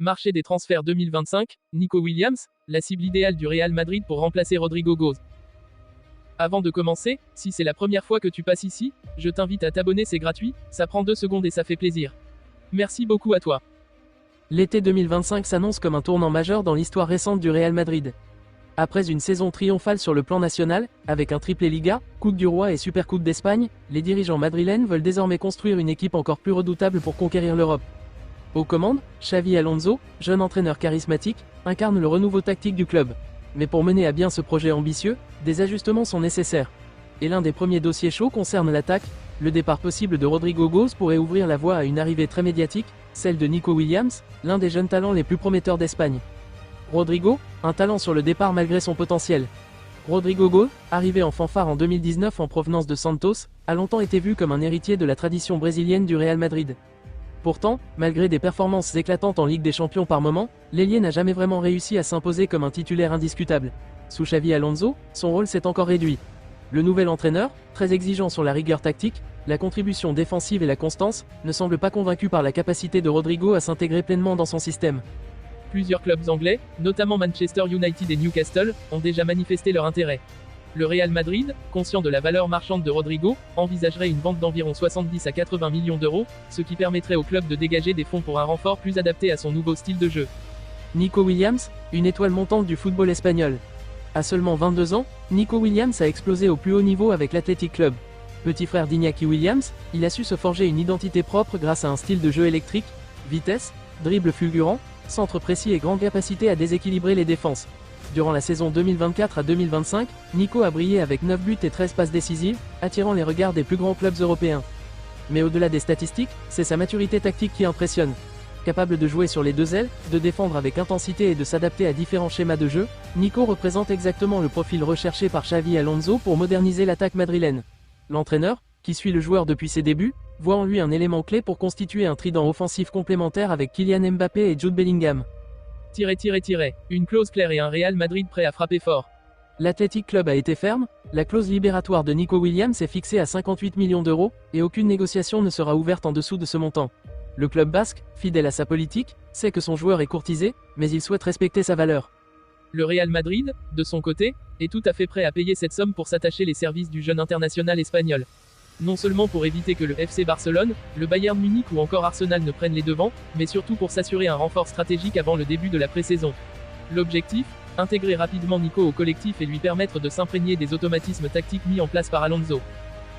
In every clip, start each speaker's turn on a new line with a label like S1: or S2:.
S1: Marché des transferts 2025, Nico Williams, la cible idéale du Real Madrid pour remplacer Rodrigo Góes. Avant de commencer, si c'est la première fois que tu passes ici, je t'invite à t'abonner, c'est gratuit, ça prend 2 secondes et ça fait plaisir. Merci beaucoup à toi.
S2: L'été 2025 s'annonce comme un tournant majeur dans l'histoire récente du Real Madrid. Après une saison triomphale sur le plan national, avec un triplé Liga, Coupe du Roi et Supercoupe d'Espagne, les dirigeants madrilènes veulent désormais construire une équipe encore plus redoutable pour conquérir l'Europe. Aux commandes, Xavi Alonso, jeune entraîneur charismatique, incarne le renouveau tactique du club. Mais pour mener à bien ce projet ambitieux, des ajustements sont nécessaires. Et l'un des premiers dossiers chauds concerne l'attaque. Le départ possible de Rodrigo Góes pourrait ouvrir la voie à une arrivée très médiatique, celle de Nico Williams, l'un des jeunes talents les plus prometteurs d'Espagne. Rodrigo, un talent sur le départ malgré son potentiel. Rodrigo Góes, arrivé en fanfare en 2019 en provenance de Santos, a longtemps été vu comme un héritier de la tradition brésilienne du Real Madrid. Pourtant, malgré des performances éclatantes en Ligue des Champions par moment, l'ailier n'a jamais vraiment réussi à s'imposer comme un titulaire indiscutable. Sous Xavi Alonso, son rôle s'est encore réduit. Le nouvel entraîneur, très exigeant sur la rigueur tactique, la contribution défensive et la constance, ne semble pas convaincu par la capacité de Rodrigo à s'intégrer pleinement dans son système.
S1: Plusieurs clubs anglais, notamment Manchester United et Newcastle, ont déjà manifesté leur intérêt. Le Real Madrid, conscient de la valeur marchande de Rodrigo, envisagerait une vente d'environ 70 à 80 millions d'euros, ce qui permettrait au club de dégager des fonds pour un renfort plus adapté à son nouveau style de jeu.
S2: Nico Williams, une étoile montante du football espagnol. À seulement 22 ans, Nico Williams a explosé au plus haut niveau avec l'Athletic Club. Petit frère d'Iñaki Williams, il a su se forger une identité propre grâce à un style de jeu électrique, vitesse, dribble fulgurant, centre précis et grande capacité à déséquilibrer les défenses. Durant la saison 2024 à 2025, Nico a brillé avec 9 buts et 13 passes décisives, attirant les regards des plus grands clubs européens. Mais au-delà des statistiques, c'est sa maturité tactique qui impressionne. Capable de jouer sur les deux ailes, de défendre avec intensité et de s'adapter à différents schémas de jeu, Nico représente exactement le profil recherché par Xavi Alonso pour moderniser l'attaque madrilène. L'entraîneur, qui suit le joueur depuis ses débuts, voit en lui un élément clé pour constituer un trident offensif complémentaire avec Kylian Mbappé et Jude Bellingham.
S1: Une clause claire et un Real Madrid prêt à frapper fort.
S2: L'Athletic Club a été ferme, la clause libératoire de Nico Williams est fixée à 58 millions d'euros, et aucune négociation ne sera ouverte en dessous de ce montant. Le club basque, fidèle à sa politique, sait que son joueur est courtisé, mais il souhaite respecter sa valeur.
S1: Le Real Madrid, de son côté, est tout à fait prêt à payer cette somme pour s'attacher les services du jeune international espagnol. Non seulement pour éviter que le FC Barcelone, le Bayern Munich ou encore Arsenal ne prennent les devants, mais surtout pour s'assurer un renfort stratégique avant le début de la pré-saison. L'objectif, intégrer rapidement Nico au collectif et lui permettre de s'imprégner des automatismes tactiques mis en place par Alonso.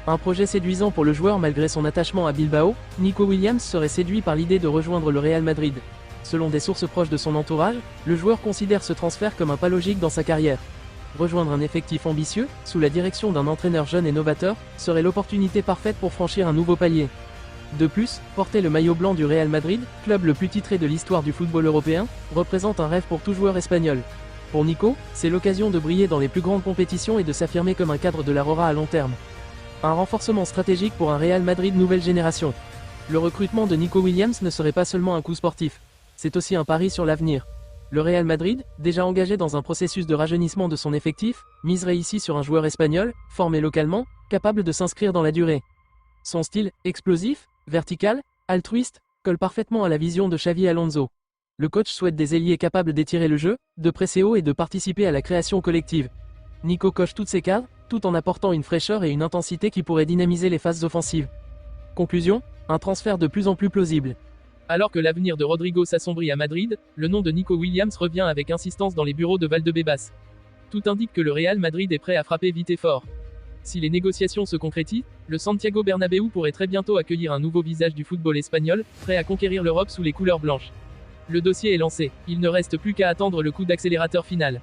S2: Un projet séduisant pour le joueur malgré son attachement à Bilbao, Nico Williams serait séduit par l'idée de rejoindre le Real Madrid. Selon des sources proches de son entourage, le joueur considère ce transfert comme un pas logique dans sa carrière. Rejoindre un effectif ambitieux, sous la direction d'un entraîneur jeune et novateur, serait l'opportunité parfaite pour franchir un nouveau palier. De plus, porter le maillot blanc du Real Madrid, club le plus titré de l'histoire du football européen, représente un rêve pour tout joueur espagnol. Pour Nico, c'est l'occasion de briller dans les plus grandes compétitions et de s'affirmer comme un cadre de la Rora à long terme. Un renforcement stratégique pour un Real Madrid nouvelle génération. Le recrutement de Nico Williams ne serait pas seulement un coup sportif. C'est aussi un pari sur l'avenir. Le Real Madrid, déjà engagé dans un processus de rajeunissement de son effectif, miserait ici sur un joueur espagnol, formé localement, capable de s'inscrire dans la durée. Son style, explosif, vertical, altruiste, colle parfaitement à la vision de Xavi Alonso. Le coach souhaite des ailiers capables d'étirer le jeu, de presser haut et de participer à la création collective. Nico coche toutes ces cases, tout en apportant une fraîcheur et une intensité qui pourraient dynamiser les phases offensives. Conclusion, un transfert de plus en plus plausible.
S1: Alors que l'avenir de Rodrigo s'assombrit à Madrid, le nom de Nico Williams revient avec insistance dans les bureaux de Valdebebas. Tout indique que le Real Madrid est prêt à frapper vite et fort. Si les négociations se concrétisent, le Santiago Bernabéu pourrait très bientôt accueillir un nouveau visage du football espagnol, prêt à conquérir l'Europe sous les couleurs blanches. Le dossier est lancé, il ne reste plus qu'à attendre le coup d'accélérateur final.